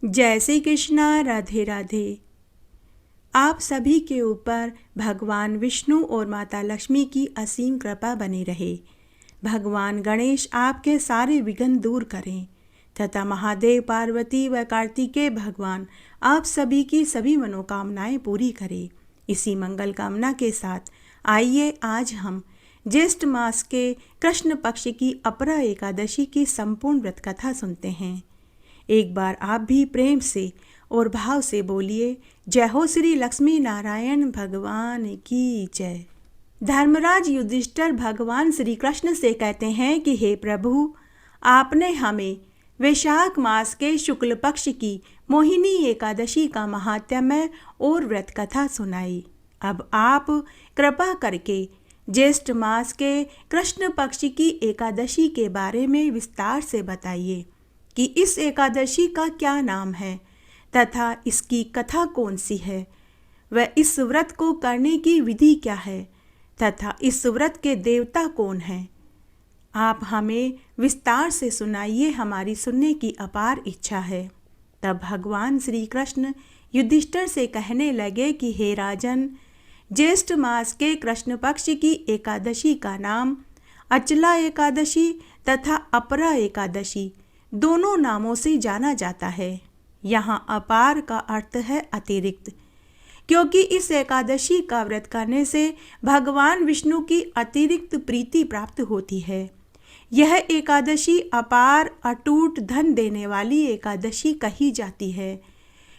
जय श्री कृष्णा। राधे राधे। आप सभी के ऊपर भगवान विष्णु और माता लक्ष्मी की असीम कृपा बनी रहे। भगवान गणेश आपके सारे विघ्न दूर करें तथा महादेव, पार्वती व कार्तिकेय भगवान आप सभी की सभी मनोकामनाएं पूरी करें। इसी मंगल कामना के साथ आइए आज हम ज्येष्ठ मास के कृष्ण पक्ष की अपरा एकादशी की संपूर्ण व्रत कथा सुनते हैं। एक बार आप भी प्रेम से और भाव से बोलिए, जय हो श्री लक्ष्मी नारायण भगवान की जय। धर्मराज युधिष्ठिर भगवान श्री कृष्ण से कहते हैं कि हे प्रभु, आपने हमें वैशाख मास के शुक्ल पक्ष की मोहिनी एकादशी का महात्म्य और व्रत कथा सुनाई। अब आप कृपा करके ज्येष्ठ मास के कृष्ण पक्ष की एकादशी के बारे में विस्तार से बताइए कि इस एकादशी का क्या नाम है तथा इसकी कथा कौन सी है, व इस व्रत को करने की विधि क्या है तथा इस व्रत के देवता कौन हैं। आप हमें विस्तार से सुनाइए, हमारी सुनने की अपार इच्छा है। तब भगवान श्री कृष्ण युधिष्ठिर से कहने लगे कि हे राजन, ज्येष्ठ मास के कृष्ण पक्ष की एकादशी का नाम अचला एकादशी तथा अपरा एकादशी दोनों नामों से जाना जाता है। यहाँ अपार का अर्थ है अतिरिक्त, क्योंकि इस एकादशी का व्रत करने से भगवान विष्णु की अतिरिक्त प्रीति प्राप्त होती है। यह एकादशी अपार अटूट धन देने वाली एकादशी कही जाती है।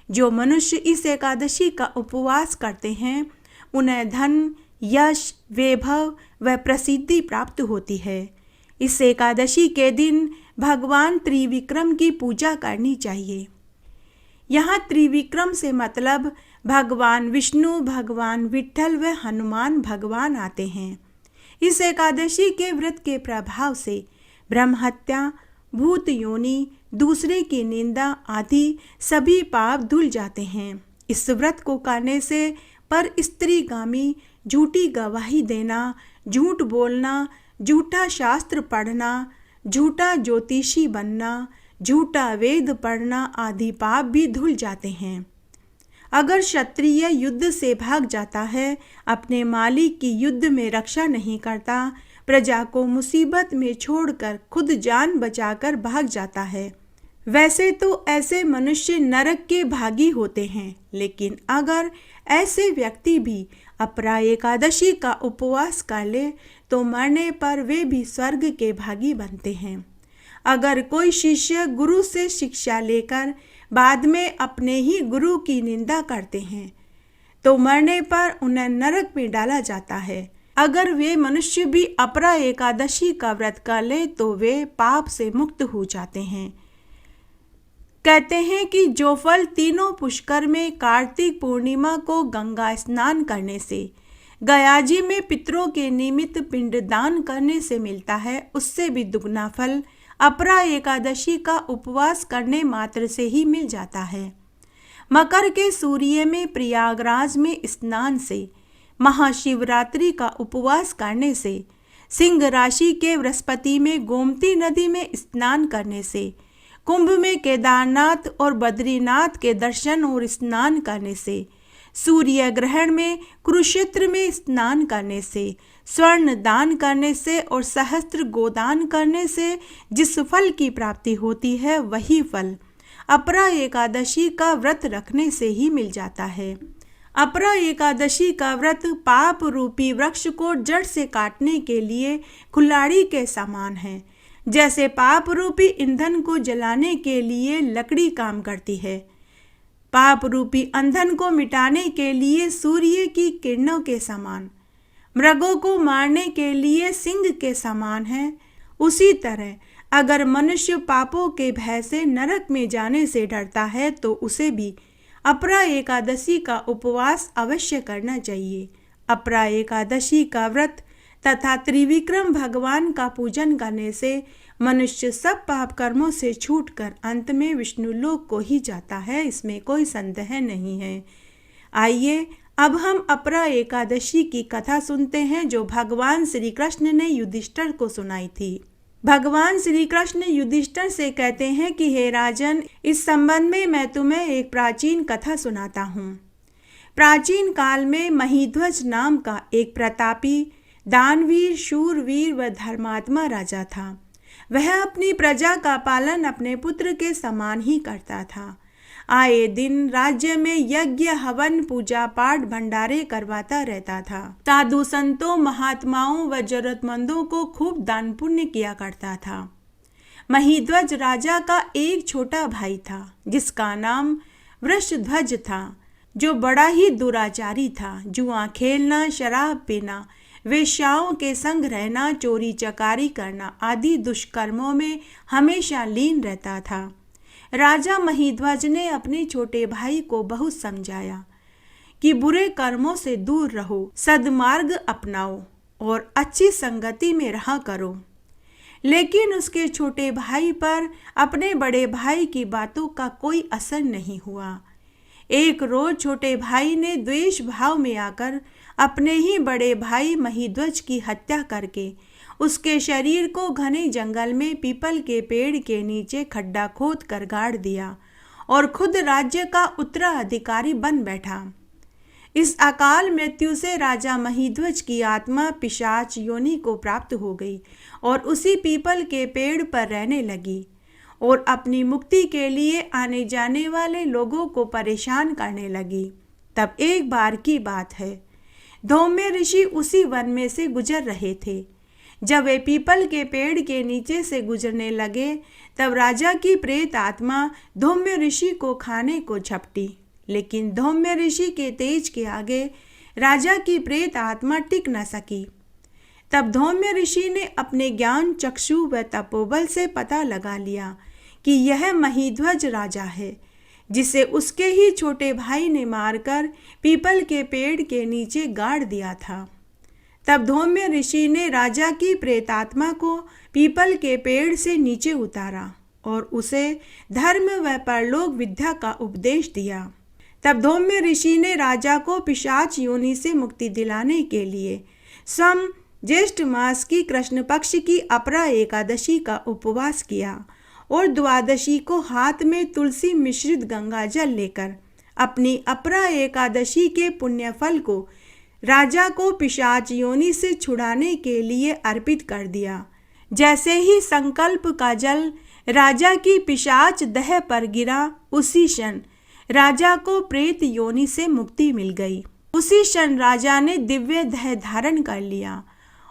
जो मनुष्य इस एकादशी का उपवास करते हैं उन्हें धन, यश, वैभव व प्रसिद्धि प्राप्त होती है। इस एकादशी के दिन भगवान त्रिविक्रम की पूजा करनी चाहिए। यहाँ त्रिविक्रम से मतलब भगवान विष्णु, भगवान विट्ठल व हनुमान भगवान आते हैं। इस एकादशी के व्रत के प्रभाव से ब्रह्महत्या, भूत योनि, दूसरे की निंदा आदि सभी पाप धुल जाते हैं। इस व्रत को करने से पर स्त्रीगामी, झूठी गवाही देना, झूठ बोलना, झूठा शास्त्र पढ़ना, झूठा ज्योतिषी बनना, झूठा वेद पढ़ना आदि पाप भी धुल जाते हैं। अगर क्षत्रिय युद्ध से भाग जाता है, अपने मालिक की युद्ध में रक्षा नहीं करता, प्रजा को मुसीबत में छोड़कर खुद जान बचाकर भाग जाता है, वैसे तो ऐसे मनुष्य नरक के भागी होते हैं। लेकिन अगर ऐसे व्यक्ति भी अपरा एकादशी का उपवास कर ले तो मरने पर वे भी स्वर्ग के भागी बनते हैं। अगर कोई शिष्य गुरु से शिक्षा लेकर बाद में अपने ही गुरु की निंदा करते हैं तो मरने पर उन्हें नरक में डाला जाता है। अगर वे मनुष्य भी अपरा एकादशी का व्रत कर ले तो वे पाप से मुक्त हो जाते हैं। कहते हैं कि जो फल तीनों पुष्कर में कार्तिक पूर्णिमा को गंगा स्नान करने से, गयाजी में पितरों के निमित्त पिंडदान करने से मिलता है, उससे भी दुगना फल अपरा एकादशी का उपवास करने मात्र से ही मिल जाता है। मकर के सूर्य में प्रयागराज में स्नान से, महाशिवरात्रि का उपवास करने से, सिंह राशि के बृहस्पति में गोमती नदी में स्नान करने से, कुंभ में केदारनाथ और बद्रीनाथ के दर्शन और स्नान करने से, सूर्य ग्रहण में कुरुक्षेत्र में स्नान करने से, स्वर्ण दान करने से और सहस्त्र गोदान करने से जिस फल की प्राप्ति होती है वही फल अपरा एकादशी का व्रत रखने से ही मिल जाता है। अपरा एकादशी का व्रत पाप रूपी वृक्ष को जड़ से काटने के लिए कुल्हाड़ी के समान है। जैसे पाप रूपी ईंधन को जलाने के लिए लकड़ी काम करती है, पाप रूपी ईंधन को मिटाने के लिए सूर्य की किरणों के समान, मृगों को मारने के लिए सिंह के समान है, उसी तरह अगर मनुष्य पापों के भय से नरक में जाने से डरता है तो उसे भी अपरा एकादशी का उपवास अवश्य करना चाहिए। अपरा एकादशी का व्रत तथा त्रिविक्रम भगवान का पूजन करने से मनुष्य सब पाप कर्मों से छूटकर अंत में विष्णु लोक को ही जाता है, इसमें कोई संदेह नहीं है। आइए अब हम अपरा एकादशी की कथा सुनते हैं जो भगवान श्री कृष्ण ने युधिष्ठिर को सुनाई थी। भगवान श्री कृष्ण युधिष्ठिर से कहते हैं कि हे राजन, इस संबंध में मैं तुम्हें एक प्राचीन कथा सुनाता हूँ। प्राचीन काल में महिध्वज नाम का एक प्रतापी, दानवीर, शूरवीर व धर्मात्मा राजा था। वह अपनी प्रजा का पालन अपने पुत्र के समान ही करता था। आए दिन राज्य में यज्ञ, हवन, पूजा पाठ, भंडारे करवाता रहता था। साधु संतों, महात्माओं व जरूरतमंदों को खूब दान पुण्य किया करता था। महिध्वज राजा का एक छोटा भाई था जिसका नाम वृषध्वज था, जो बड़ा ही दुराचारी था। जुआ खेलना, शराब पीना, वेश्याओं के संग रहना, चोरी चकारी करना आदि दुष्कर्मों में हमेशा लीन रहता था। राजा महिध्वज ने अपने छोटे भाई को बहुत समझाया कि बुरे कर्मों से दूर रहो, सद्मार्ग अपनाओ और अच्छी संगति में रहा करो। लेकिन उसके छोटे भाई पर अपने बड़े भाई की बातों का कोई असर नहीं हुआ। एक रोज छोटे भाई ने द्वेष भाव में आकर अपने ही बड़े भाई महिध्वज की हत्या करके उसके शरीर को घने जंगल में पीपल के पेड़ के नीचे खड्डा खोद कर गाड़ दिया और खुद राज्य का उत्तराधिकारी बन बैठा। इस अकाल मृत्यु से राजा महिध्वज की आत्मा पिशाच योनि को प्राप्त हो गई और उसी पीपल के पेड़ पर रहने लगी और अपनी मुक्ति के लिए आने जाने वाले लोगों को परेशान करने लगी। तब एक बार की बात है, धौम्य ऋषि उसी वन में से गुजर रहे थे। जब वे पीपल के पेड़ के नीचे से गुजरने लगे तब राजा की प्रेत आत्मा धौम्य ऋषि को खाने को झपटी, लेकिन धौम्य ऋषि के तेज के आगे राजा की प्रेत आत्मा टिक न सकी। तब धौम्य ऋषि ने अपने ज्ञान चक्षु व तपोबल से पता लगा लिया कि यह महिध्वज राजा है, जिसे उसके ही छोटे भाई ने मारकर पीपल के पेड़ के नीचे गाड़ दिया था। तब धौम्य ऋषि ने राजा की प्रेतात्मा को पीपल के पेड़ से नीचे उतारा और उसे धर्म व परलोक विद्या का उपदेश दिया। तब धौम्य ऋषि ने राजा को पिशाच योनि से मुक्ति दिलाने के लिए सम ज्येष्ठ मास की कृष्ण पक्ष की अपरा एकादशी का उपवास किया और द्वादशी को हाथ में तुलसी मिश्रित गंगा जल लेकर अपनी अपरा एकादशी के पुण्य फल को राजा को पिशाच योनि से छुड़ाने के लिए अर्पित कर दिया। जैसे ही संकल्प का जल राजा की पिशाच देह पर गिरा, उसी क्षण राजा को प्रेत योनि से मुक्ति मिल गई। उसी क्षण राजा ने दिव्य देह धारण कर लिया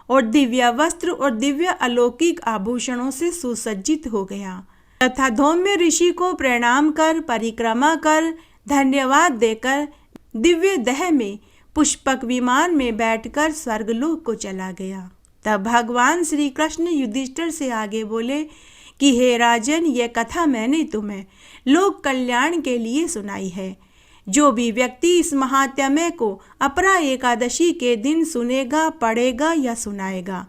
और दिव्य वस्त्र और दिव्य अलौकिक आभूषणों से सुसज्जित हो गया तथा धौम्य ऋषि को प्रणाम कर, परिक्रमा कर, धन्यवाद देकर दिव्य देह में पुष्पक विमान में बैठकर स्वर्गलोक को चला गया। तब भगवान श्री कृष्ण युधिष्ठिर से आगे बोले कि हे राजन, यह कथा मैंने तुम्हें लोक कल्याण के लिए सुनाई है। जो भी व्यक्ति इस महात्म्य को अपरा एकादशी के दिन सुनेगा, पढ़ेगा या सुनाएगा,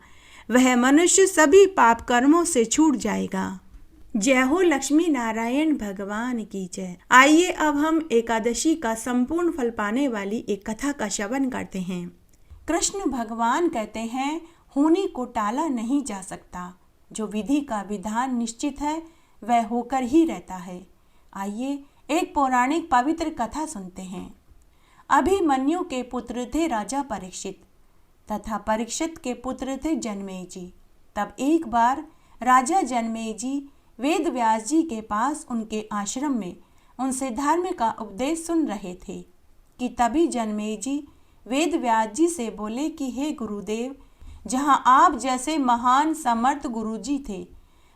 वह मनुष्य सभी पाप कर्मों से छूट जाएगा। जय हो लक्ष्मी नारायण भगवान की जय। आइए अब हम एकादशी का संपूर्ण फल पाने वाली एक कथा का श्रवण करते हैं। कृष्ण भगवान कहते हैं, होने को टाला नहीं जा सकता। जो विधि का विधान निश्चित है वह होकर ही रहता है। आइए एक पौराणिक पवित्र कथा सुनते हैं। अभिमन्यु के पुत्र थे राजा परीक्षित तथा परीक्षित के पुत्र थे जन्मेजय। तब एक बार राजा जन्मेजय वेद व्यास जी के पास उनके आश्रम में उनसे धर्म का उपदेश सुन रहे थे कि तभी जन्मेजय वेद व्यास जी से बोले कि हे गुरुदेव, जहाँ आप जैसे महान समर्थ गुरुजी थे,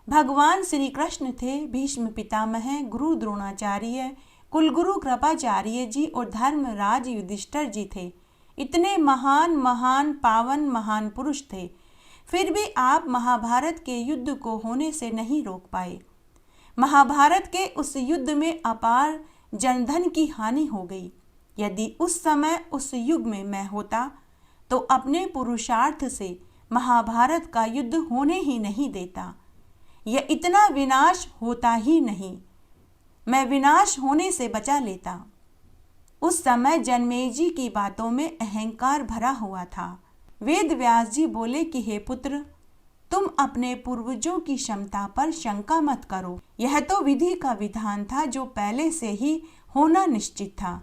भगवान श्री कृष्ण थे, भीष्म पितामह, गुरु द्रोणाचार्य, कुलगुरु कृपाचार्य जी और धर्मराज युधिष्ठिर जी थे, इतने महान पावन महान पुरुष थे, फिर भी आप महाभारत के युद्ध को होने से नहीं रोक पाए। महाभारत के उस युद्ध में अपार जनधन की हानि हो गई। यदि उस समय उस युग में मैं होता तो अपने पुरुषार्थ से महाभारत का युद्ध होने ही नहीं देता। यह इतना विनाश होता ही नहीं, मैं विनाश होने से बचा लेता। उस समय जन्मेजय की बातों में अहंकार भरा हुआ था। वेद व्यास जी बोले कि हे पुत्र, तुम अपने पूर्वजों की क्षमता पर शंका मत करो। यह तो विधि का विधान था जो पहले से ही होना निश्चित था।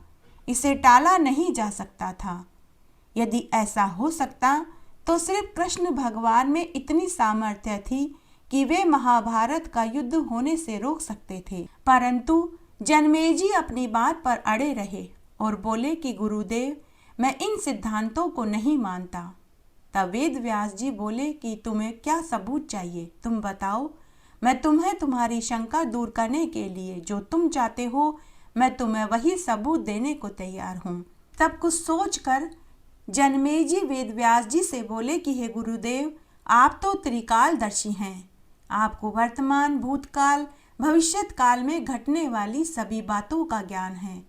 इसे टाला नहीं जा सकता था। यदि ऐसा हो सकता तो सिर्फ कृष्ण भगवान में इतनी सामर्थ्य थी कि वे महाभारत का युद्ध होने से रोक सकते थे। परंतु जन्मेजय अपनी बात पर अड़े रहे और बोले कि गुरुदेव, मैं इन सिद्धांतों को नहीं मानता। तब वेद व्यास जी बोले कि तुम्हें क्या सबूत चाहिए, तुम बताओ। मैं तुम्हें तुम्हारी शंका दूर करने के लिए जो तुम चाहते हो, मैं तुम्हें वही सबूत देने को तैयार हूँ। तब कुछ सोचकर जन्मेजय वेद व्यास जी से बोले कि हे गुरुदेव, आप तो त्रिकालदर्शी हैं। आपको वर्तमान, भूतकाल, भविष्यत काल में घटने वाली सभी बातों का ज्ञान है।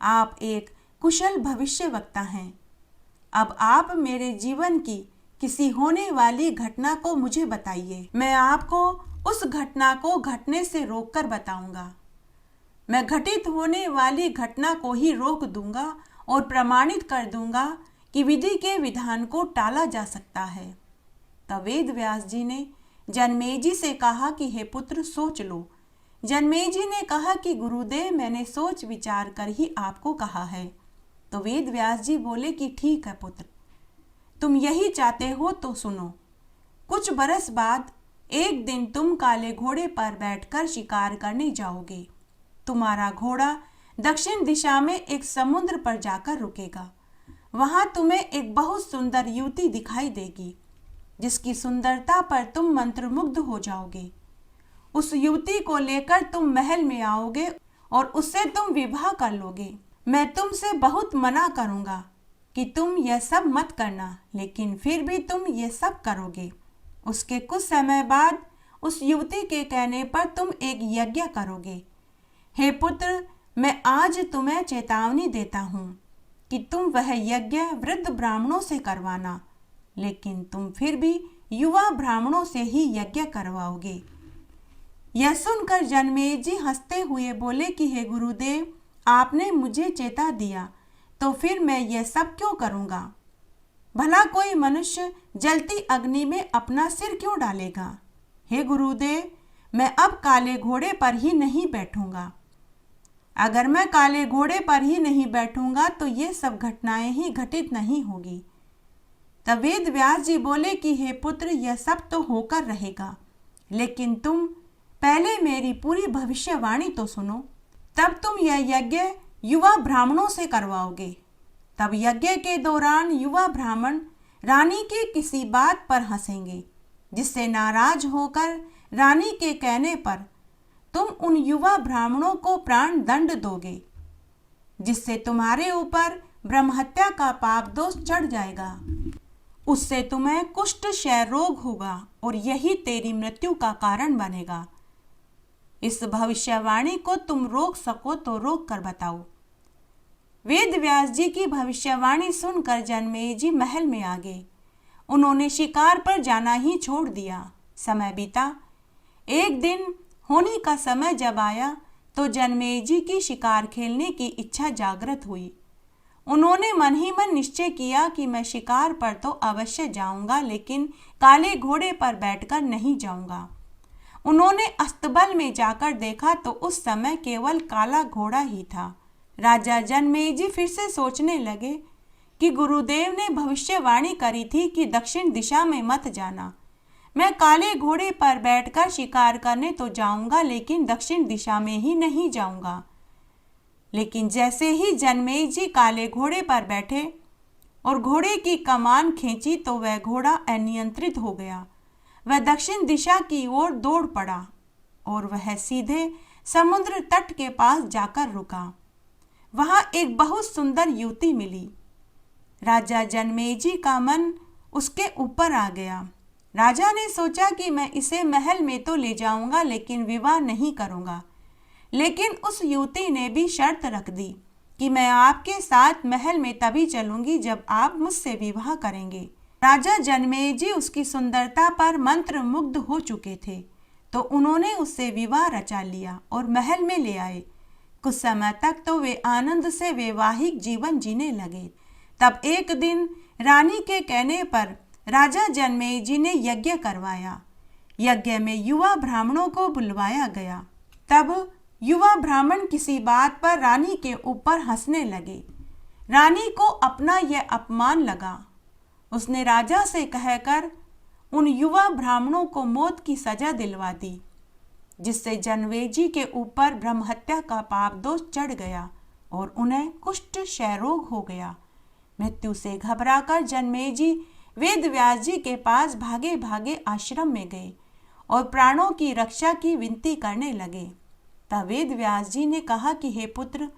आप एक कुशल भविष्यवक्ता हैं। अब आप मेरे जीवन की किसी होने वाली घटना को मुझे बताइए। मैं आपको उस घटना को घटने से रोककर बताऊंगा। मैं घटित होने वाली घटना को ही रोक दूंगा और प्रमाणित कर दूंगा कि विधि के विधान को टाला जा सकता है। तब वेद व्यास जी ने जन्मेजय से कहा कि हे पुत्र, सोच लो। जन्मेजय ने कहा कि गुरुदेव, मैंने सोच विचार कर ही आपको कहा है। तो वेद व्यास जी बोले कि ठीक है पुत्र, तुम यही चाहते हो तो सुनो। कुछ बरस बाद एक दिन तुम काले घोड़े पर बैठकर शिकार करने जाओगे। तुम्हारा घोड़ा दक्षिण दिशा में एक समुद्र पर जाकर रुकेगा। वहां तुम्हें एक बहुत सुंदर युवती दिखाई देगी, जिसकी सुंदरता पर तुम मंत्रमुग्ध हो जाओगे। उस युवती को लेकर तुम महल में आओगे और उससे तुम विवाह कर लोगे। मैं तुमसे बहुत मना करूंगा कि तुम यह सब मत करना, लेकिन फिर भी तुम यह सब करोगे। उसके कुछ समय बाद उस युवती के कहने पर तुम एक यज्ञ करोगे। हे पुत्र, मैं आज तुम्हें चेतावनी देता हूँ कि तुम वह यज्ञ वृद्ध ब्राह्मणों से करवाना, लेकिन तुम फिर भी युवा ब्राह्मणों से ही यज्ञ करवाओगे। यह सुनकर जन्मेजय हंसते हुए बोले कि हे गुरुदेव, आपने मुझे चेता दिया तो फिर मैं यह सब क्यों करूँगा। भला कोई मनुष्य जलती अग्नि में अपना सिर क्यों डालेगा। हे गुरुदेव, मैं अब काले घोड़े पर ही नहीं बैठूंगा। अगर मैं काले घोड़े पर ही नहीं बैठूंगा तो ये सब घटनाएं ही घटित नहीं होगी। तब वेद व्यास जी बोले कि हे पुत्र, यह सब तो होकर रहेगा, लेकिन तुम पहले मेरी पूरी भविष्यवाणी तो सुनो। तब तुम यह यज्ञ युवा ब्राह्मणों से करवाओगे। तब यज्ञ के दौरान युवा ब्राह्मण रानी की किसी बात पर हंसेंगे, जिससे नाराज होकर रानी के कहने पर तुम उन युवा ब्राह्मणों को प्राण दंड दोगे, जिससे तुम्हारे ऊपर ब्रह्महत्या का पाप दोष चढ़ जाएगा। उससे तुम्हें कुष्ठ क्षय रोग होगा और यही तेरी मृत्यु का कारण बनेगा। इस भविष्यवाणी को तुम रोक सको तो रोक कर बताओ। वेद व्यास जी की भविष्यवाणी सुनकर जन्मेजय महल में आ गए। उन्होंने शिकार पर जाना ही छोड़ दिया। समय बीता। एक दिन होनी का समय जब आया तो जन्मेजय की शिकार खेलने की इच्छा जागृत हुई। उन्होंने मन ही मन निश्चय किया कि मैं शिकार पर तो अवश्य जाऊंगा, लेकिन काले घोड़े पर बैठकर नहीं जाऊंगा। उन्होंने अस्तबल में जाकर देखा तो उस समय केवल काला घोड़ा ही था। राजा जन्मेजय फिर से सोचने लगे कि गुरुदेव ने भविष्यवाणी करी थी कि दक्षिण दिशा में मत जाना। मैं काले घोड़े पर बैठकर शिकार करने तो जाऊंगा, लेकिन दक्षिण दिशा में ही नहीं जाऊंगा। लेकिन जैसे ही जन्मेजय काले घोड़े पर बैठे और घोड़े की कमान खींची तो वह घोड़ा अनियंत्रित हो गया। वह दक्षिण दिशा की ओर दौड़ पड़ा और वह सीधे समुद्र तट के पास जाकर रुका। वहां एक बहुत सुंदर युवती मिली। राजा जन्मेजय का मन उसके ऊपर आ गया। राजा ने सोचा कि मैं इसे महल में तो ले जाऊंगा, लेकिन विवाह नहीं करूंगा। लेकिन उस युवती ने भी शर्त रख दी कि मैं आपके साथ महल में तभी चलूंगी जब आप मुझसे विवाह करेंगे। राजा जन्मेजय उसकी सुंदरता पर मंत्र मुग्ध हो चुके थे, तो उन्होंने उससे विवाह रचा लिया और महल में ले आए। कुछ समय तक तो वे आनंद से वैवाहिक जीवन जीने लगे। तब एक दिन रानी के कहने पर राजा जन्मेजय ने यज्ञ करवाया। यज्ञ में युवा ब्राह्मणों को बुलवाया गया। तब युवा ब्राह्मण किसी बात पर रानी के ऊपर हंसने लगे। रानी को अपना यह अपमान लगा। उसने राजा से कहकर उन युवा ब्राह्मणों को मौत की सजा दिलवा दी, जिससे जन्मेजय के ऊपर ब्रह्महत्या का पाप दोष चढ़ गया और उन्हें कुष्ठ क्षय रोग हो गया। मृत्यु से घबराकर जन्मेजय वेदव्यास जी के पास भागे भागे आश्रम में गए और प्राणों की रक्षा की विनती करने लगे। तब वेदव्यास जी ने कहा कि हे पुत्र,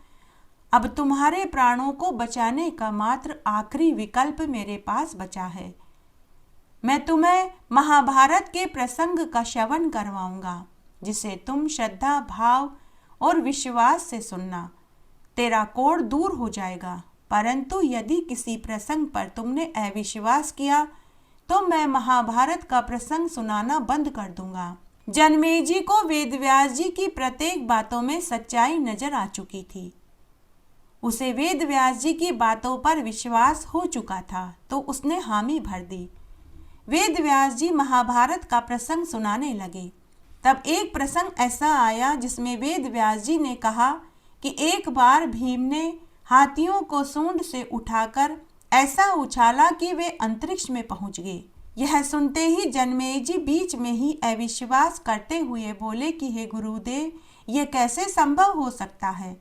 अब तुम्हारे प्राणों को बचाने का मात्र आखिरी विकल्प मेरे पास बचा है। मैं तुम्हें महाभारत के प्रसंग का श्रवण करवाऊंगा, जिसे तुम श्रद्धा भाव और विश्वास से सुनना। तेरा कोढ़ दूर हो जाएगा, परंतु यदि किसी प्रसंग पर तुमने अविश्वास किया तो मैं महाभारत का प्रसंग सुनाना बंद कर दूंगा। जन्मेजय को वेदव्यास जी की प्रत्येक बातों में सच्चाई नजर आ चुकी थी। उसे वेदव्यास जी की बातों पर विश्वास हो चुका था, तो उसने हामी भर दी। वेदव्यास जी महाभारत का प्रसंग सुनाने लगे। तब एक प्रसंग ऐसा आया जिसमें वेदव्यास जी ने कहा कि एक बार भीम ने हाथियों को सूंड से उठाकर ऐसा उछाला कि वे अंतरिक्ष में पहुंच गए। यह सुनते ही जन्मेजय बीच में ही अविश्वास करते हुए बोले कि हे गुरुदेव, ये कैसे संभव हो सकता है?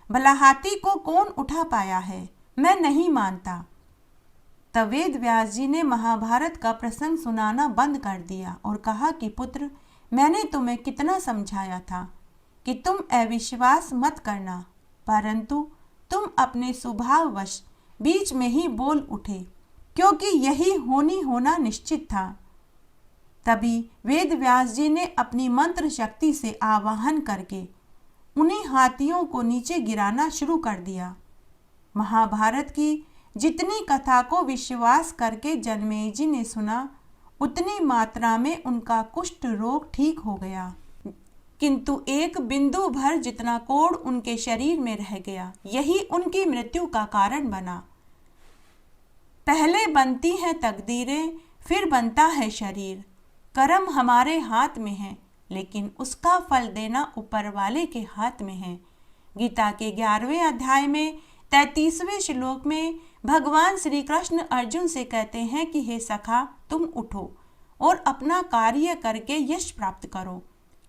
भला हाथी को कौन उठा पाया है? मैं नहीं मानता। तब वेदव्यास जी ने महाभारत का प्रसंग सुनाना बंद कर दिया और कहा कि पुत्र, मैंने तुम्हें कितना समझाया था कि तुम अविश्वास मत करना, परंतु तुम अपने स्वभाववश बीच में ही बोल उठे, क्योंकि यही होना निश्चित था। तभी वेदव्यास जी ने अपनी मंत्र शक्ति से आवाहन करके उन्हीं हाथियों को नीचे गिराना शुरू कर दिया। महाभारत की जितनी कथा को विश्वास करके जन्मेजय ने सुना, उतनी मात्रा में उनका कुष्ठ रोग ठीक हो गया, किंतु एक बिंदु भर जितना कोढ़ उनके शरीर में रह गया। यही उनकी मृत्यु का कारण बना। पहले बनती हैं तकदीरें, फिर बनता है शरीर। कर्म हमारे हाथ में है, लेकिन उसका फल देना ऊपर वाले के हाथ में है। गीता के 11वें अध्याय में 33वें श्लोक में भगवान श्री कृष्ण अर्जुन से कहते हैं कि हे सखा, तुम उठो और अपना कार्य करके यश प्राप्त करो,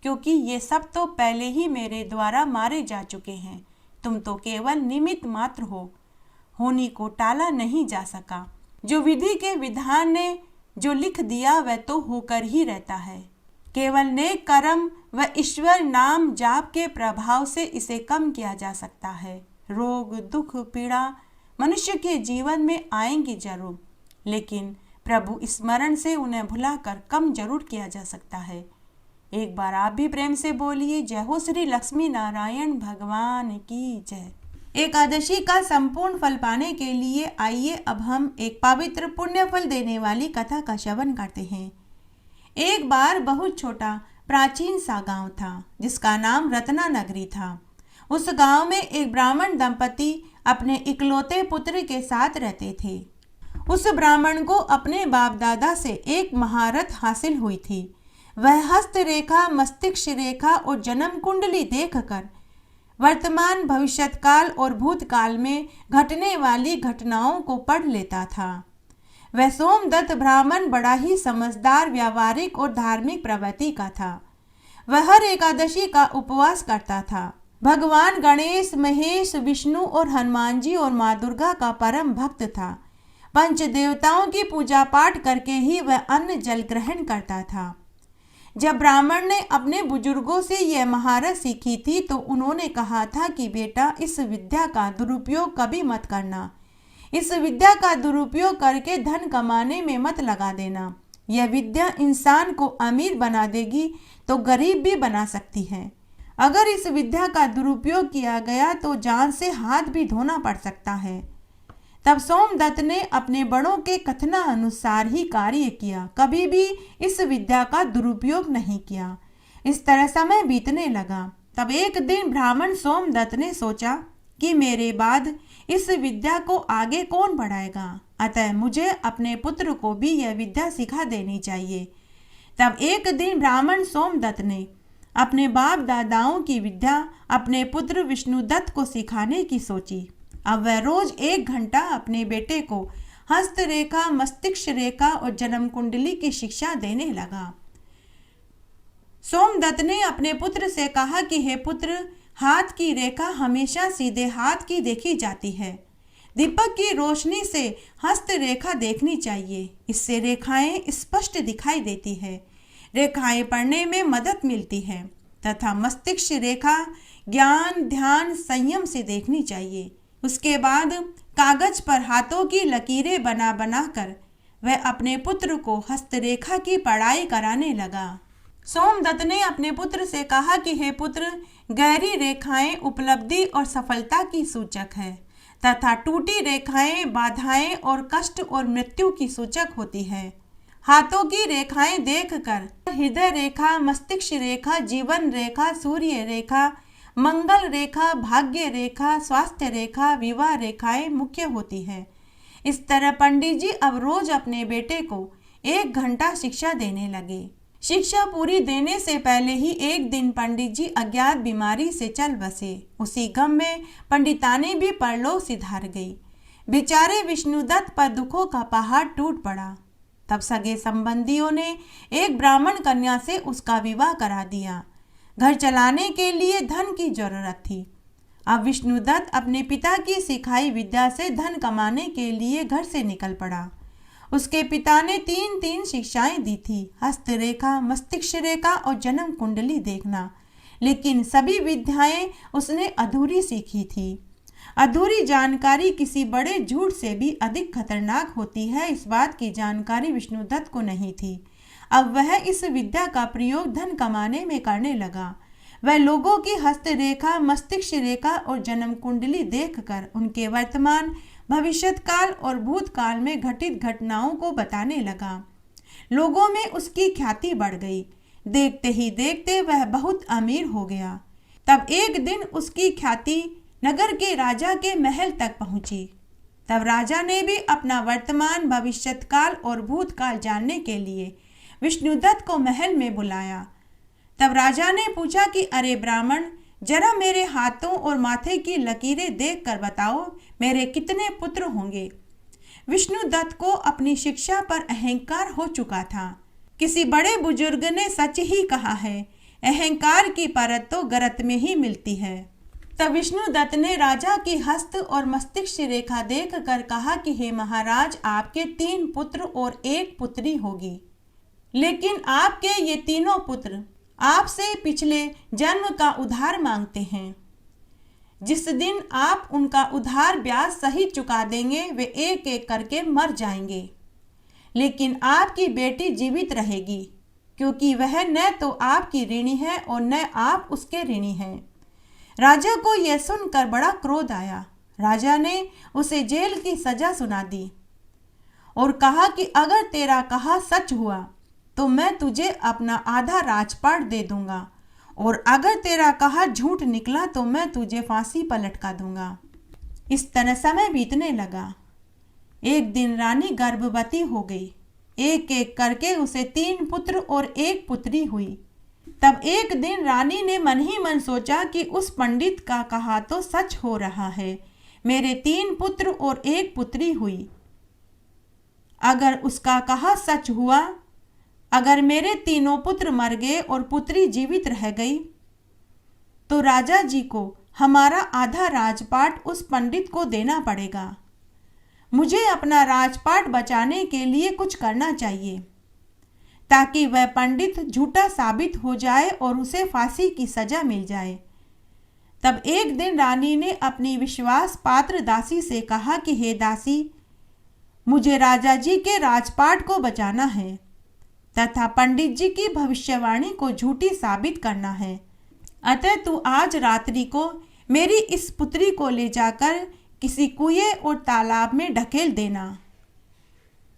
क्योंकि ये सब तो पहले ही मेरे द्वारा मारे जा चुके हैं। तुम तो केवल निमित्त मात्र हो। होनी को टाला नहीं जा सका। जो विधि के विधान ने जो लिख दिया वह तो होकर ही रहता है। केवल नेक कर्म व ईश्वर नाम जाप के प्रभाव से इसे कम किया जा सकता है। रोग दुख पीड़ा मनुष्य के जीवन में आएंगी जरूर, लेकिन प्रभु स्मरण से उन्हें भुलाकर कम जरूर किया जा सकता है। एक बार आप भी प्रेम से बोलिए, जय हो श्री लक्ष्मी नारायण भगवान की जय। एकादशी का संपूर्ण फल पाने के लिए आइए अब हम एक पवित्र पुण्य फल देने वाली कथा का श्रवण करते हैं। एक बार बहुत छोटा प्राचीन सा गांव था, जिसका नाम रत्ना नगरी था। उस गांव में एक ब्राह्मण दंपति अपने इकलौते पुत्र के साथ रहते थे। उस ब्राह्मण को अपने बाप दादा से एक महारत हासिल हुई थी। वह हस्त रेखा, मस्तिष्क रेखा और जन्म कुंडली देखकर वर्तमान, भविष्यत्काल और भूतकाल में घटने वाली घटनाओं को पढ़ लेता था। वह सोमदत्त ब्राह्मण बड़ा ही समझदार, व्यावहारिक और धार्मिक प्रवृत्ति का था। वह हर एकादशी का उपवास करता था। भगवान गणेश, महेश, विष्णु और हनुमान जी और माँ दुर्गा का परम भक्त था। पंच देवताओं की पूजा पाठ करके ही वह अन्न जल ग्रहण करता था। जब ब्राह्मण ने अपने बुजुर्गों से यह महारत सीखी थी तो उन्होंने कहा था कि बेटा, इस विद्या का दुरुपयोग कभी मत करना। इस विद्या का दुरुपयोग करके धन कमाने में मत लगा देना। यह विद्या इंसान को अमीर बना देगी तो गरीब भी बना सकती है। अगर इस विद्या का दुरुपयोग किया गया तो जान से हाथ भी धोना पड़ सकता है। तब सोमदत्त ने अपने बड़ों के कथना अनुसार ही कार्य किया, कभी भी इस विद्या का दुरुपयोग नहीं किया। इस तरह समय बीतने लगा। तब एक दिन ब्राह्मण सोमदत्त ने सोचा कि मेरे बाद इस विद्या को आगे कौन बढ़ाएगा। अतः मुझे अपने पुत्र को भी यह विद्या सिखा देनी चाहिए। तब एक दिन ब्राह्मण सोमदत्त ने अपने बाप दादाओं की विद्या अपने पुत्र विष्णुदत्त को सिखाने की सोची। अब वह रोज 1 घंटा अपने बेटे को हस्तरेखा, मस्तिष्क रेखा और जन्म कुंडली की शिक्षा देने लगा। सोमदत्त ने अपने पुत्र से कहा कि हे पुत्र, हाथ की रेखा हमेशा सीधे हाथ की देखी जाती है। दीपक की रोशनी से हस्त रेखा देखनी चाहिए, इससे रेखाएं स्पष्ट दिखाई देती है। रेखाएं पढ़ने में मदद मिलती है तथा मस्तिष्क रेखा ज्ञान, ध्यान, संयम से देखनी चाहिए। उसके बाद कागज पर हाथों की लकीरें बना कर वह अपने पुत्र को हस्तरेखा की पढ़ाई कराने लगा। सोमदत्त ने अपने पुत्र से कहा कि हे पुत्र, गहरी रेखाएं उपलब्धि और सफलता की सूचक है तथा टूटी रेखाएं बाधाएं और कष्ट और मृत्यु की सूचक होती है। हाथों की रेखाएं देखकर हृदय रेखा, मस्तिष्क रेखा, जीवन रेखा, सूर्य रेखा, मंगल रेखा, भाग्य रेखा, स्वास्थ्य रेखा, विवाह रेखाएं मुख्य होती है। इस तरह पंडित जी अब रोज अपने बेटे को 1 घंटा शिक्षा देने लगे। शिक्षा पूरी देने से पहले ही एक दिन पंडित जी अज्ञात बीमारी से चल बसे। उसी गम में पंडितानी भी परलोक सिधार गई। बेचारे विष्णुदत्त पर दुखों का पहाड़ टूट पड़ा। तब सगे संबंधियों ने एक ब्राह्मण कन्या से उसका विवाह करा दिया। घर चलाने के लिए धन की जरूरत थी। अब विष्णुदत्त अपने पिता की सिखाई विद्या से धन कमाने के लिए घर से निकल पड़ा। उसके पिता ने 3 शिक्षाएं दी थी, हस्तरेखा, मस्तिष्क रेखा और जन्म कुंडली देखना, लेकिन सभी विद्याएं उसने अधूरी सीखी थी। अधूरी जानकारी किसी बड़े झूठ से भी अधिक खतरनाक होती है, इस बात की जानकारी विष्णुदत्त को नहीं थी। अब वह इस विद्या का प्रयोग धन कमाने में करने लगा। वह लोगों की हस्तरेखा, मस्तिष्क रेखा और जन्म कुंडली देखकर उनके वर्तमान, भविष्यकाल और भूतकाल में घटित घटनाओं को बताने लगा। लोगों में उसकी ख्याति बढ़ गई। देखते ही देखते वह बहुत अमीर हो गया। तब एक दिन उसकी ख्याति नगर के राजा के महल तक पहुंची। तब राजा ने भी अपना वर्तमान, भविष्यकाल और भूतकाल जानने के लिए विष्णुदत्त को महल में बुलाया। तब राजा ने पूछा कि अरे ब्राह्मण, जरा मेरे हाथों और माथे की लकीरें देखकर बताओ, मेरे कितने पुत्र होंगे। विष्णुदत्त को अपनी शिक्षा पर अहंकार हो चुका था। किसी बड़े बुजुर्ग ने सच ही कहा है, अहंकार की परत तो गरत में ही मिलती है। तब विष्णुदत्त ने राजा की हस्त और मस्तिष्क रेखा देख कर कहा कि हे महाराज, आपके 3 पुत्र और 1 पुत्री होगी, लेकिन आपके ये तीनों पुत्र आपसे पिछले जन्म का उधार मांगते हैं। जिस दिन आप उनका उधार ब्याज सहित चुका देंगे, वे एक एक करके मर जाएंगे, लेकिन आपकी बेटी जीवित रहेगी, क्योंकि वह न तो आपकी ऋणी है और न आप उसके ऋणी हैं। राजा को यह सुनकर बड़ा क्रोध आया। राजा ने उसे जेल की सजा सुना दी और कहा कि अगर तेरा कहा सच हुआ तो मैं तुझे अपना आधा राजपाट दे दूंगा, और अगर तेरा कहा झूठ निकला तो मैं तुझे फांसी पर लटका दूंगा। इस तरह समय बीतने लगा। एक दिन रानी गर्भवती हो गई। एक एक करके उसे 3 पुत्र और 1 पुत्री हुई। तब एक दिन रानी ने मन ही मन सोचा कि उस पंडित का कहा तो सच हो रहा है, मेरे 3 पुत्र और 1 पुत्री हुई। अगर उसका कहा सच हुआ, अगर मेरे तीनों पुत्र मर गए और पुत्री जीवित रह गई, तो राजा जी को हमारा आधा राजपाट उस पंडित को देना पड़ेगा। मुझे अपना राजपाट बचाने के लिए कुछ करना चाहिए, ताकि वह पंडित झूठा साबित हो जाए और उसे फांसी की सजा मिल जाए। तब एक दिन रानी ने अपनी विश्वास पात्र दासी से कहा कि हे दासी, मुझे राजा जी के राजपाट को बचाना है तथा पंडित जी की भविष्यवाणी को झूठी साबित करना है। अतः तू आज रात्रि को मेरी इस पुत्री को ले जाकर किसी कुएं और तालाब में ढकेल देना।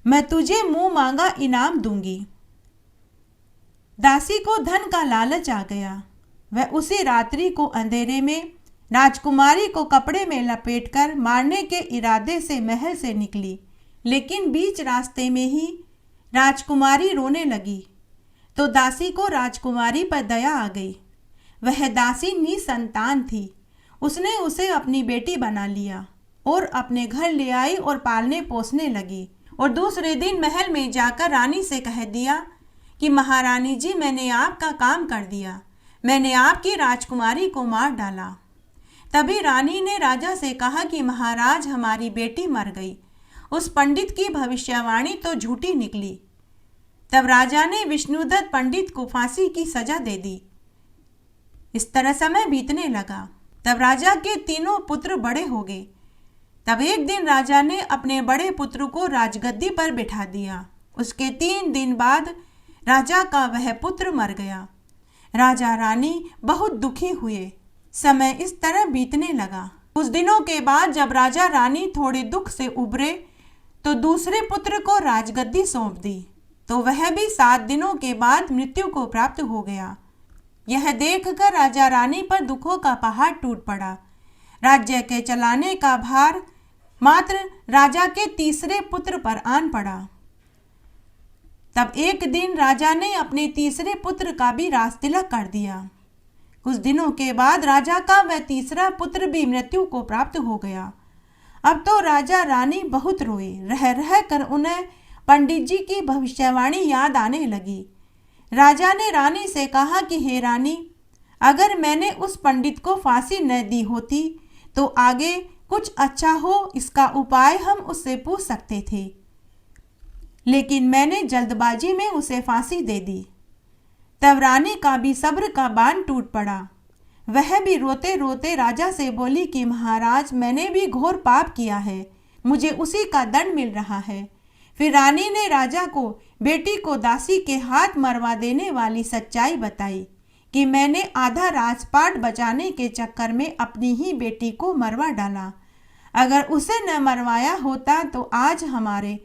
मैं तुझे मुंह मांगा इनाम दूंगी। दासी को धन का लालच आ गया। वह उसी रात्रि को अंधेरे में राजकुमारी को कपड़े में लपेटकर मारने के इरादे से महल से निकली। लेकिन बीच रास्ते में ही राजकुमारी रोने लगी तो दासी को राजकुमारी पर दया आ गई। वह दासी निसंतान थी। उसने उसे अपनी बेटी बना लिया और अपने घर ले आई और पालने पोसने लगी। और दूसरे दिन महल में जाकर रानी से कह दिया कि महारानी जी, मैंने आपका काम कर दिया, मैंने आपकी राजकुमारी को मार डाला। तभी रानी ने राजा से कहा कि महाराज, हमारी बेटी मर गई। उस पंडित की भविष्यवाणी तो झूठी निकली। तब राजा ने विष्णुदत्त पंडित को फांसी की सजा दे दी। इस तरह समय बीतने लगा। तब राजा के तीनों पुत्र बड़े हो गए। तब एक दिन राजा ने अपने बड़े पुत्र को राजगद्दी पर बिठा दिया। उसके 3 दिन बाद राजा का वह पुत्र मर गया। राजा रानी बहुत दुखी हुए। समय इस तरह बीतने लगा। कुछ दिनों के बाद जब राजा रानी थोड़े दुख से उबरे तो दूसरे पुत्र को राजगद्दी सौंप दी, तो वह भी 7 दिनों के बाद मृत्यु को प्राप्त हो गया। यह देखकर राजा रानी पर दुखों का पहाड़ टूट पड़ा। राज्य के चलाने का भार मात्र राजा के तीसरे पुत्र पर आन पड़ा। तब एक दिन राजा ने अपने तीसरे पुत्र का भी राज तिलक कर दिया। कुछ दिनों के बाद राजा का वह तीसरा पुत्र भी मृत्यु को प्राप्त हो गया। अब तो राजा रानी बहुत रोए। रह रह कर उन्हें पंडित जी की भविष्यवाणी याद आने लगी। राजा ने रानी से कहा कि हे रानी, अगर मैंने उस पंडित को फांसी न दी होती तो आगे कुछ अच्छा हो, इसका उपाय हम उससे पूछ सकते थे, लेकिन मैंने जल्दबाजी में उसे फांसी दे दी। तब रानी का भी सब्र का बांध टूट पड़ा। वह भी रोते रोते राजा से बोली कि महाराज, मैंने भी घोर पाप किया है, मुझे उसी का दंड मिल रहा है। फिर रानी ने राजा को बेटी को दासी के हाथ मरवा देने वाली सच्चाई बताई कि मैंने आधा राजपाट बचाने के चक्कर में अपनी ही बेटी को मरवा डाला। अगर उसे न मरवाया होता तो आज हमारे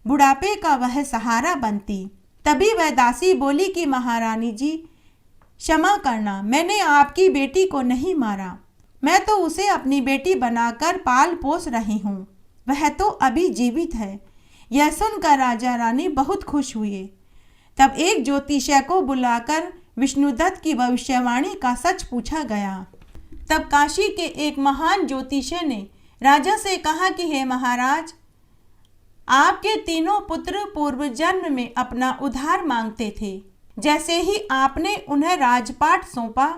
बुढ़ापे का वह सहारा बनती। तभी वह दासी बोली कि महारानी जी, क्षमा करना, मैंने आपकी बेटी को नहीं मारा, मैं तो उसे अपनी बेटी बनाकर पाल पोस रही हूँ, वह तो अभी जीवित है। यह सुनकर राजा रानी बहुत खुश हुए। तब एक ज्योतिषी को बुलाकर विष्णुदत्त की भविष्यवाणी का सच पूछा गया। तब काशी के एक महान ज्योतिषी ने राजा से कहा कि हे महाराज, आपके तीनों पुत्र पूर्व जन्म में अपना उद्धार मांगते थे। जैसे ही आपने उन्हें राजपाट सौंपा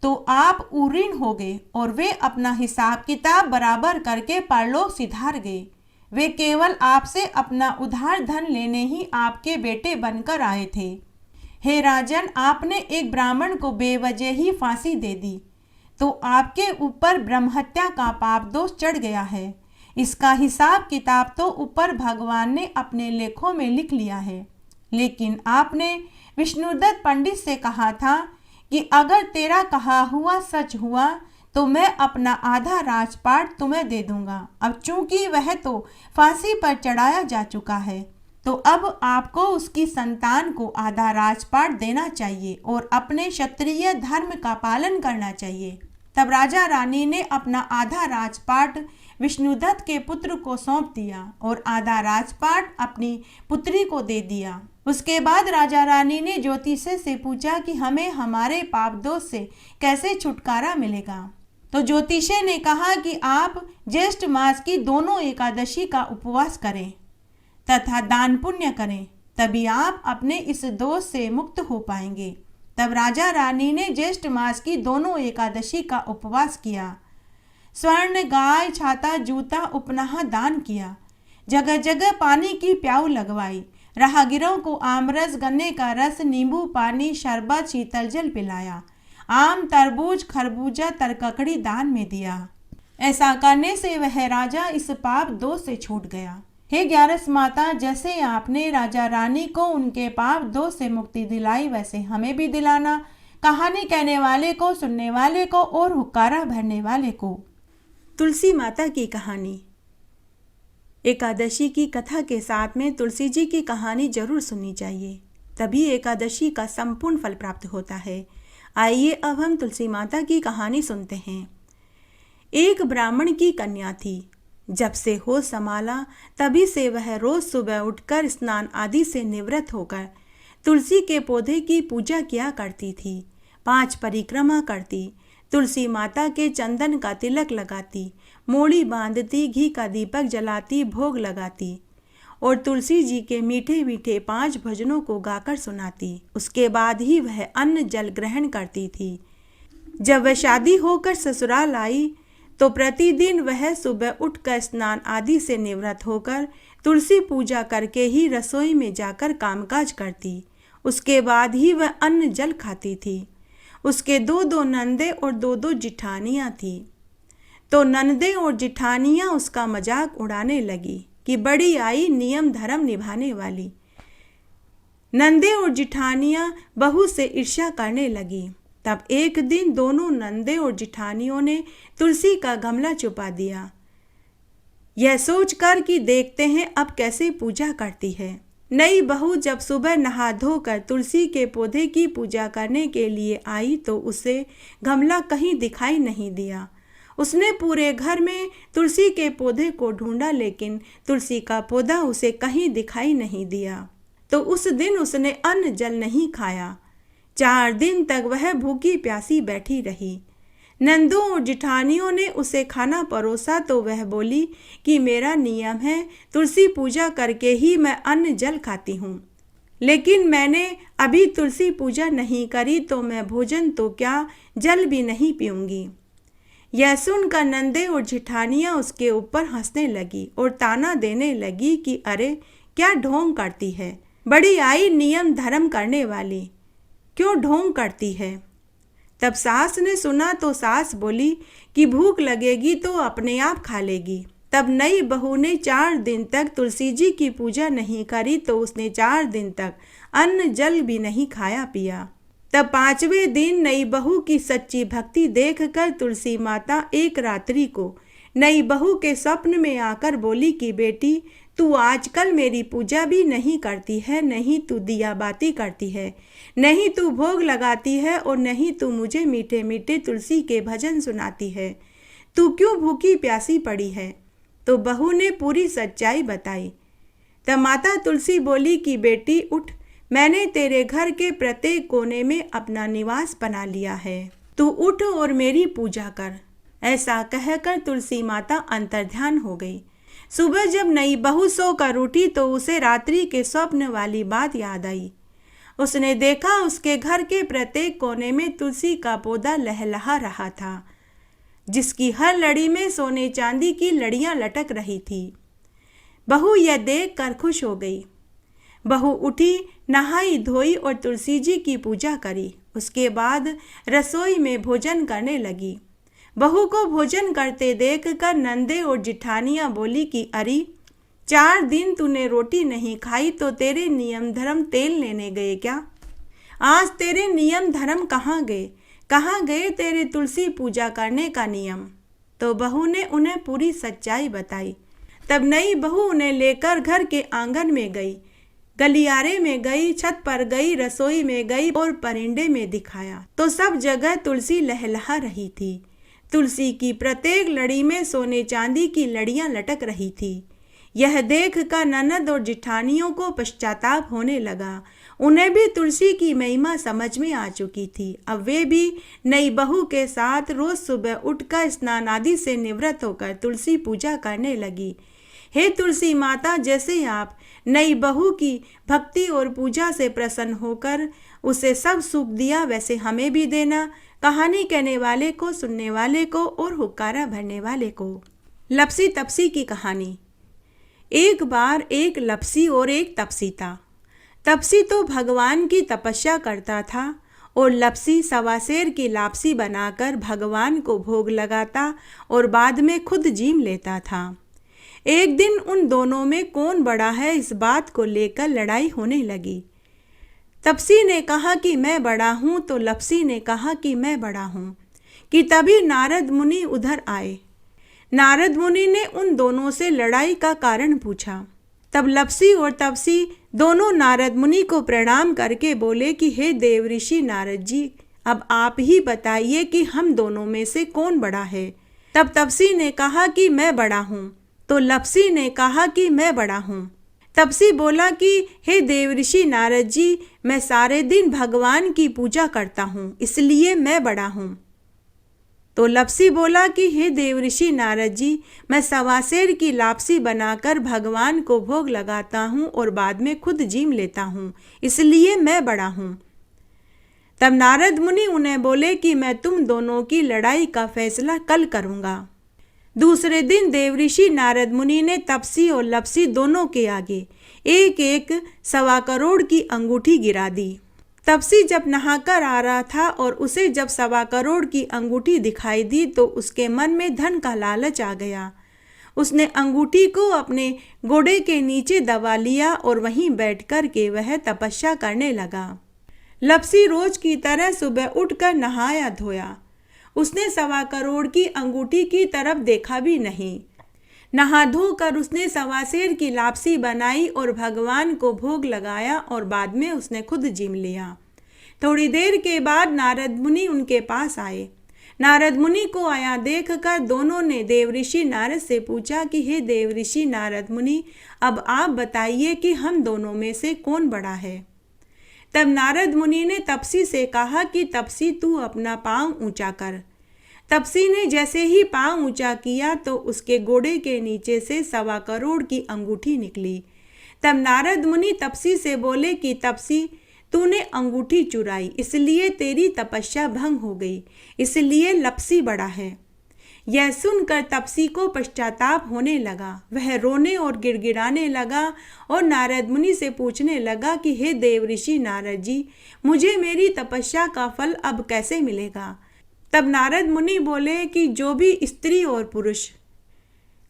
तो आप उऋण हो गए और वे अपना हिसाब किताब बराबर करके परलोक सिधार गए। वे केवल आपसे अपना उधार धन लेने ही आपके बेटे बनकर आए थे। हे राजन, आपने एक ब्राह्मण को बेवजह ही फांसी दे दी तो आपके ऊपर ब्रह्महत्या का पाप दोष चढ़ गया है। इसका हिसाब किताब तो ऊपर भगवान ने अपने लेखों में लिख लिया है, लेकिन आपने विष्णुदत्त पंडित से कहा था कि अगर तेरा कहा हुआ सच हुआ तो मैं अपना आधा राजपाट तुम्हें दे दूंगा। अब चूंकि वह तो फांसी पर चढ़ाया जा चुका है तो अब आपको उसकी संतान को आधा राजपाट देना चाहिए और अपने क्षत्रिय धर्म का पालन करना चाहिए। तब राजा रानी ने अपना आधा राजपाट विष्णुदत्त के पुत्र को सौंप दिया और आधा राजपाट अपनी पुत्री को दे दिया। उसके बाद राजा रानी ने ज्योतिषी से पूछा कि हमें हमारे पाप दोष से कैसे छुटकारा मिलेगा। तो ज्योतिषी ने कहा कि आप ज्येष्ठ मास की दोनों एकादशी का उपवास करें तथा दान पुण्य करें, तभी आप अपने इस दोष से मुक्त हो पाएंगे। तब राजा रानी ने ज्येष्ठ मास की दोनों एकादशी का उपवास किया, स्वर्ण, गाय, छाता, जूता, उपनाह दान किया, जगह जगह पानी की प्याऊ लगवाई, राहगीरों को आमरस, गन्ने का रस, नींबू पानी, शरबत, शीतल जल पिलाया, आम, तरबूज, खरबूजा, तरककड़ी दान में दिया। ऐसा करने से वह राजा इस पाप दोष से छूट गया। हे ग्यारस माता, जैसे आपने राजा रानी को उनके पाप दोष से मुक्ति दिलाई, वैसे हमें भी दिलाना। कहानी कहने वाले को, सुनने वाले को और हुक्कारा भरने वाले को। तुलसी माता की कहानी। एकादशी की कथा के साथ में तुलसी जी की कहानी जरूर सुननी चाहिए, तभी एकादशी का संपूर्ण फल प्राप्त होता है। आइए अब हम तुलसी माता की कहानी सुनते हैं। एक ब्राह्मण की कन्या थी जब से होश संभाला तभी से वह रोज सुबह उठकर स्नान आदि से निवृत्त होकर तुलसी के पौधे की पूजा किया करती थी। 5 परिक्रमा करती, तुलसी माता के चंदन का तिलक लगाती, मोड़ी बांधती, घी का दीपक जलाती, भोग लगाती और तुलसी जी के मीठे मीठे 5 भजनों को गाकर सुनाती। उसके बाद ही वह अन्न जल ग्रहण करती थी। जब वह शादी होकर ससुराल आई तो प्रतिदिन वह सुबह उठकर स्नान आदि से निवृत्त होकर तुलसी पूजा करके ही रसोई में जाकर कामकाज करती। उसके बाद ही वह अन्न जल खाती थी। उसके 2 नंदे और 2 जिठानियाँ थीं। तो नंदे और जिठानियाँ उसका मजाक उड़ाने लगी कि बड़ी आई नियम धर्म निभाने वाली। नंदे और जिठानियाँ बहू से ईर्ष्या करने लगी। तब एक दिन दोनों नंदे और जिठानियों ने तुलसी का गमला छुपा दिया, यह सोचकर कि देखते हैं अब कैसे पूजा करती है। नई बहू जब सुबह नहा धोकर तुलसी के पौधे की पूजा करने के लिए आई तो उसे गमला कहीं दिखाई नहीं दिया। उसने पूरे घर में तुलसी के पौधे को ढूंढा लेकिन तुलसी का पौधा उसे कहीं दिखाई नहीं दिया। तो उस दिन उसने अन्न जल नहीं खाया। 4 दिन तक वह भूखी प्यासी बैठी रही। नंदों और जिठानियों ने उसे खाना परोसा तो वह बोली कि मेरा नियम है तुलसी पूजा करके ही मैं अन्न जल खाती हूँ, लेकिन मैंने अभी तुलसी पूजा नहीं करी तो मैं भोजन तो क्या जल भी नहीं पीऊँगी। यह सुनकर नंदे और जिठानियाँ उसके ऊपर हंसने लगी और ताना देने लगी कि अरे क्या ढोंग करती है, बड़ी आई नियम धर्म करने वाली, क्यों ढोंग करती है। तब सास ने सुना तो सास बोली कि भूख लगेगी तो अपने आप खा लेगी। तब नई बहू ने 4 दिन तक तुलसी जी की पूजा नहीं करी तो उसने 4 दिन तक अन्न जल भी नहीं खाया पिया। तब 5वें दिन नई बहू की सच्ची भक्ति देखकर तुलसी माता एक रात्रि को नई बहू के स्वप्न में आकर बोली कि बेटी तू आजकल मेरी पूजा भी नहीं करती है, नहीं तू दिया बाती करती है, नहीं तू भोग लगाती है और नहीं तू मुझे मीठे मीठे तुलसी के भजन सुनाती है, तू क्यों भूखी प्यासी पड़ी है। तो बहू ने पूरी सच्चाई बताई। तब माता तुलसी बोली कि बेटी उठ, मैंने तेरे घर के प्रत्येक कोने में अपना निवास बना लिया है, तू उठ और मेरी पूजा कर। ऐसा कहकर तुलसी माता अंतर्ध्यान हो गई। सुबह जब नई बहू सोकर उठी तो उसे रात्रि के स्वप्न वाली बात याद आई। उसने देखा उसके घर के प्रत्येक कोने में तुलसी का पौधा लहलहा रहा था, जिसकी हर लड़ी में सोने चांदी की लड़ियां लटक रही थी। बहू यह देखकर खुश हो गई। बहू उठी, नहाई धोई और तुलसी जी की पूजा करी। उसके बाद रसोई में भोजन करने लगी। बहू को भोजन करते देखकर नंदे और जिठानियाँ बोली कि अरे 4 दिन तूने रोटी नहीं खाई तो तेरे नियम धर्म तेल लेने गए क्या? आज तेरे नियम धर्म कहाँ गए? कहाँ गए तेरे तुलसी पूजा करने का नियम? तो बहू ने उन्हें पूरी सच्चाई बताई। तब नई बहू उन्हें लेकर घर के आंगन में गई, गलियारे में गई, छत पर गई, रसोई में गई और परिंदे में दिखाया तो सब जगह तुलसी लहलहा रही थी। तुलसी की प्रत्येक लड़ी में सोने चांदी की लड़ियां लटक रही थी। यह देखकर ननद और जिठानियों को पश्चाताप होने लगा। उन्हें भी तुलसी की महिमा समझ में आ चुकी थी। अब वे भी नई बहू के साथ रोज सुबह उठकर स्नान आदि से निवृत्त होकर तुलसी पूजा करने लगी। हे तुलसी माता, जैसे आप नई बहू की भक्ति और पूजा से प्रसन्न होकर उसे सब सुख दिया, वैसे हमें भी देना। कहानी कहने वाले को, सुनने वाले को और हुक्कारा भरने वाले को। लपसी तपसी की कहानी। एक बार एक लपसी और एक तपसी था। तपसी तो भगवान की तपस्या करता था और लपसी सवासेर की लापसी बनाकर भगवान को भोग लगाता और बाद में खुद जीम लेता था। एक दिन उन दोनों में कौन बड़ा है इस बात को लेकर लड़ाई होने लगी। तपसी ने कहा कि मैं बड़ा हूँ तो लपसी ने कहा कि मैं बड़ा हूँ। कि तभी नारद मुनि उधर आए। नारद मुनि ने उन दोनों से लड़ाई का कारण पूछा। तब लपसी और तपसी दोनों नारद मुनि को प्रणाम करके बोले कि हे देव ऋषि नारद जी, अब आप ही बताइए कि हम दोनों में से कौन बड़ा है। तब तपसी ने कहा कि मैं बड़ा हूँ। तो लप्सी ने कहा कि मैं बड़ा हूँ। तपसी बोला कि हे देवऋषि नारद जी, मैं सारे दिन भगवान की पूजा करता हूँ, इसलिए मैं बड़ा हूँ। तो लप्सी बोला कि हे देवऋषि नारद जी, मैं सवासेर की लापसी बनाकर भगवान को भोग लगाता हूँ और बाद में खुद जीम लेता हूँ, इसलिए मैं बड़ा हूँ। तब नारद मुनि उन्हें बोले कि मैं तुम दोनों की लड़ाई का फैसला कल करूँगा। दूसरे दिन देवऋषि नारद मुनि ने तपसी और लप्सी दोनों के आगे एक एक 1.25 करोड़ की अंगूठी गिरा दी। तपसी जब नहाकर आ रहा था और उसे जब 1.25 करोड़ की अंगूठी दिखाई दी तो उसके मन में धन का लालच आ गया। उसने अंगूठी को अपने घोड़े के नीचे दबा लिया और वहीं बैठकर के वह तपस्या करने लगा। लप्सी रोज की तरह सुबह उठकर नहाया धोया। उसने 1.25 करोड़ की अंगूठी की तरफ देखा भी नहीं। नहा धोकर उसने सवासेर की लापसी बनाई और भगवान को भोग लगाया और बाद में उसने खुद जीम लिया। थोड़ी देर के बाद नारद मुनि उनके पास आए। नारद मुनि को आया देखकर दोनों ने देवऋषि नारद से पूछा कि हे देवऋषि नारद मुनि, अब आप बताइए कि हम दोनों में से कौन बड़ा है। तब नारद मुनि ने तपसी से कहा कि तपसी, तू अपना पांव ऊंचा कर। तपसी ने जैसे ही पांव ऊंचा किया तो उसके घोड़े के नीचे से 1.25 करोड़ की अंगूठी निकली। तब नारद मुनि तपसी से बोले कि तपसी, तूने अंगूठी चुराई, इसलिए तेरी तपस्या भंग हो गई, इसलिए लप्सी बड़ा है। यह सुनकर तपसी को पश्चाताप होने लगा। वह रोने और गिड़गिड़ाने लगा और नारद मुनि से पूछने लगा कि हे देवऋषि नारद जी, मुझे मेरी तपस्या का फल अब कैसे मिलेगा। तब नारद मुनि बोले कि जो भी स्त्री और पुरुष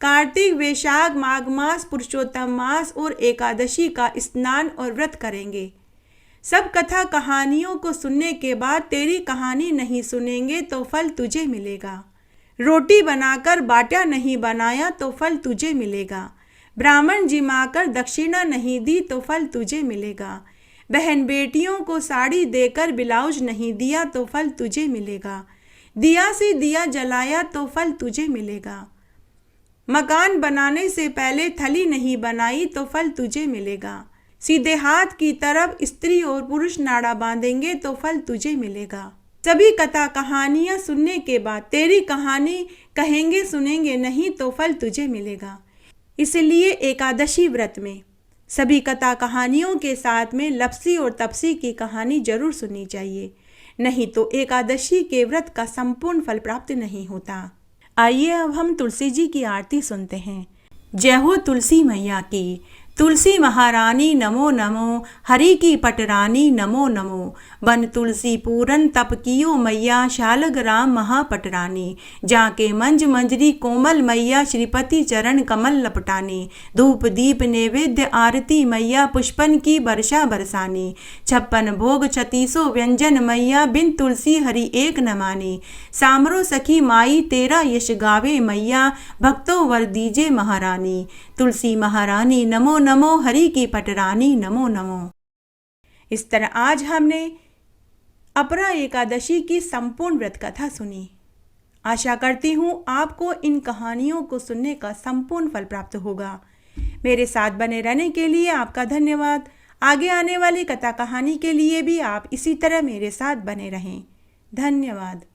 कार्तिक, वैशाख, माघ मास, पुरुषोत्तम मास और एकादशी का स्नान और व्रत करेंगे, सब कथा कहानियों को सुनने के बाद तेरी कहानी नहीं सुनेंगे तो फल तुझे मिलेगा। रोटी बनाकर बाटा नहीं बनाया तो फल तुझे मिलेगा। ब्राह्मण जिमाकर दक्षिणा नहीं दी तो फल तुझे मिलेगा। बहन बेटियों को साड़ी देकर ब्लाउज नहीं दिया तो फल तुझे मिलेगा। दिया से दिया जलाया तो फल तुझे मिलेगा। मकान बनाने से पहले थली नहीं बनाई तो फल तुझे मिलेगा। सीधे हाथ की तरफ स्त्री और पुरुष नाड़ा बांधेंगे तो फल तुझे मिलेगा। सभी कथा कहानियां सुनने के बाद तेरी कहानी कहेंगे सुनेंगे नहीं तो फल तुझे मिलेगा। इसलिए एकादशी व्रत में सभी कथा कहानियों के साथ में लप्सी और तपसी की कहानी जरूर सुननी चाहिए, नहीं तो एकादशी के व्रत का संपूर्ण फल प्राप्त नहीं होता। आइए अब हम तुलसी जी की आरती सुनते हैं। जय हो तुलसी मैया की। तुलसी महारानी नमो नमो, हरि की पटरानी नमो नमो। बन तुलसी पूरन तप कियो मैया, शालग्राम महापटरानी। जाके मंज मंजरी कोमल मैया, श्रीपति चरण कमल लपटानी। धूप दीप नैवेद्य आरती मैया, पुष्पन की वर्षा बरसानी। 56 भोग 36 व्यंजन मैया, बिन तुलसी हरि एक न मानी। सामरो सखी माई तेरा यश गावे मैया, भक्तों वर दीजे महारानी। तुलसी महारानी नमो नमो, हरि की पटरानी नमो नमो। इस तरह आज हमने अपरा एकादशी की संपूर्ण व्रत कथा सुनी। आशा करती हूँ आपको इन कहानियों को सुनने का संपूर्ण फल प्राप्त होगा। मेरे साथ बने रहने के लिए आपका धन्यवाद। आगे आने वाली कथा कहानी के लिए भी आप इसी तरह मेरे साथ बने रहें। धन्यवाद।